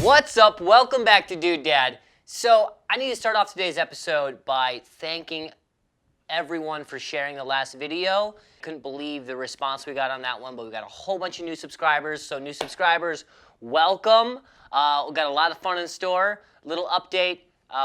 What's up? Welcome back to Dude Dad. So I need to start off today's episode by thanking everyone for sharing the last video. Couldn't believe the response we got on that one, but we got a whole bunch of new subscribers. So new subscribers, welcome. We got a lot of fun in store. Little update,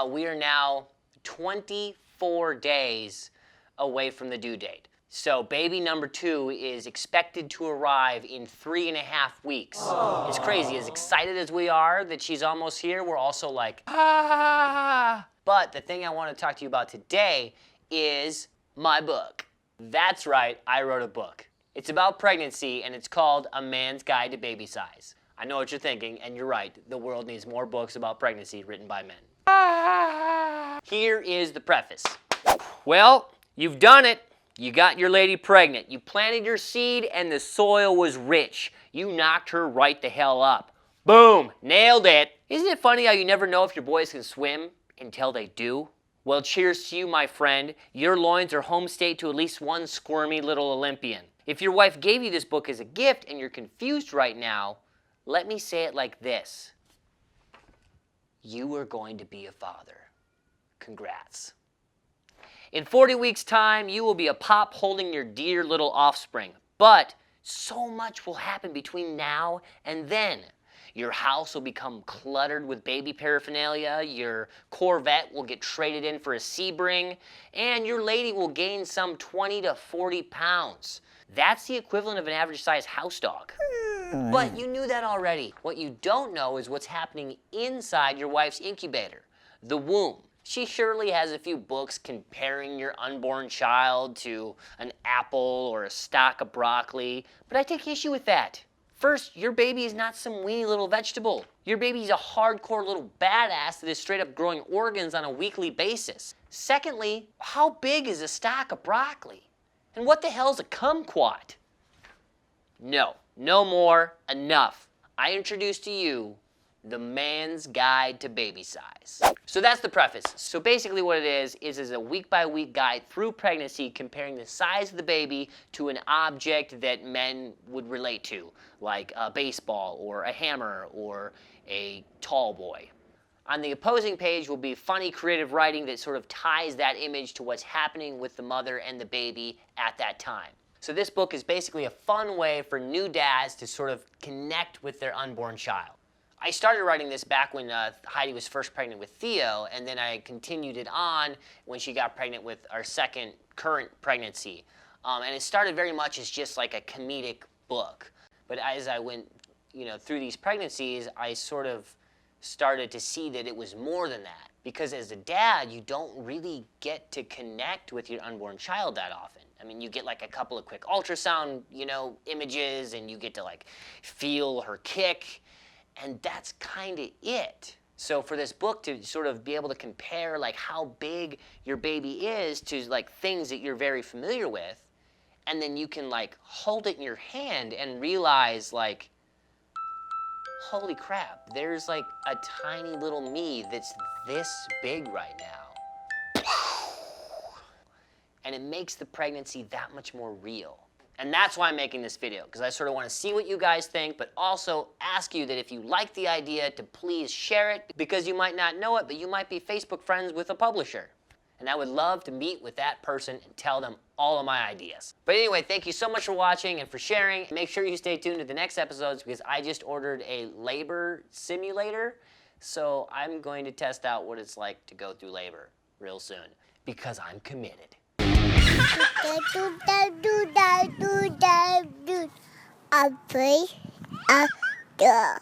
we are now 24 days away from the due date. So baby number 2 is expected to arrive in 3.5 weeks. Aww. It's crazy. As excited as we are that she's almost here, we're also like, ah. But the thing I want to talk to you about today is my book. That's right, I wrote a book. It's about pregnancy and it's called A Man's Guide to Baby Size. I know what you're thinking, and you're right. The world needs more books about pregnancy written by men. Ah. Here is the preface. Well, you've done it. You got your lady pregnant. You planted your seed and the soil was rich. You knocked her right the hell up. Boom, nailed it. Isn't it funny how you never know if your boys can swim until they do? Well, cheers to you, my friend. Your loins are home state to at least one squirmy little Olympian. If your wife gave you this book as a gift and you're confused right now, let me say it like this. You are going to be a father. Congrats. In 40 weeks' time, you will be a pop holding your dear little offspring. But so much will happen between now and then. Your house will become cluttered with baby paraphernalia, your Corvette will get traded in for a Sebring, and your lady will gain some 20 to 40 pounds. That's the equivalent of an average-sized house dog. But you knew that already. What you don't know is what's happening inside your wife's incubator, the womb. She surely has a few books comparing your unborn child to an apple or a stalk of broccoli, but I take issue with that. First, your baby is not some weeny little vegetable. Your baby is a hardcore little badass that is straight up growing organs on a weekly basis. Secondly, how big is a stalk of broccoli? And what the hell is a kumquat? No more, enough. I introduce to you The Man's Guide to Baby Size. So that's the preface. So basically what it is a week-by-week guide through pregnancy comparing the size of the baby to an object that men would relate to, like a baseball or a hammer or a tall boy. On the opposing page will be funny, creative writing that sort of ties that image to what's happening with the mother and the baby at that time. So this book is basically a fun way for new dads to sort of connect with their unborn child. I started writing this back when Heidi was first pregnant with Theo, and then I continued it on when she got pregnant with our second current pregnancy. And it started very much as just like a comedic book. But as I went, through these pregnancies, I sort of started to see that it was more than that. Because as a dad, you don't really get to connect with your unborn child that often. I mean, you get like a couple of quick ultrasound, images, and you get to like feel her kick. And that's kind of it. So for this book to sort of be able to compare like how big your baby is to like things that you're very familiar with, and then you can like hold it in your hand and realize like, holy crap, there's like a tiny little me that's this big right now. And it makes the pregnancy that much more real. And that's why I'm making this video, because I sort of want to see what you guys think, but also ask you that if you like the idea to please share it, because you might not know it, but you might be Facebook friends with a publisher. And I would love to meet with that person and tell them all of my ideas. But anyway, thank you so much for watching and for sharing. Make sure you stay tuned to the next episodes, because I just ordered a labor simulator. So I'm going to test out what it's like to go through labor real soon, because I'm committed. I play a girl.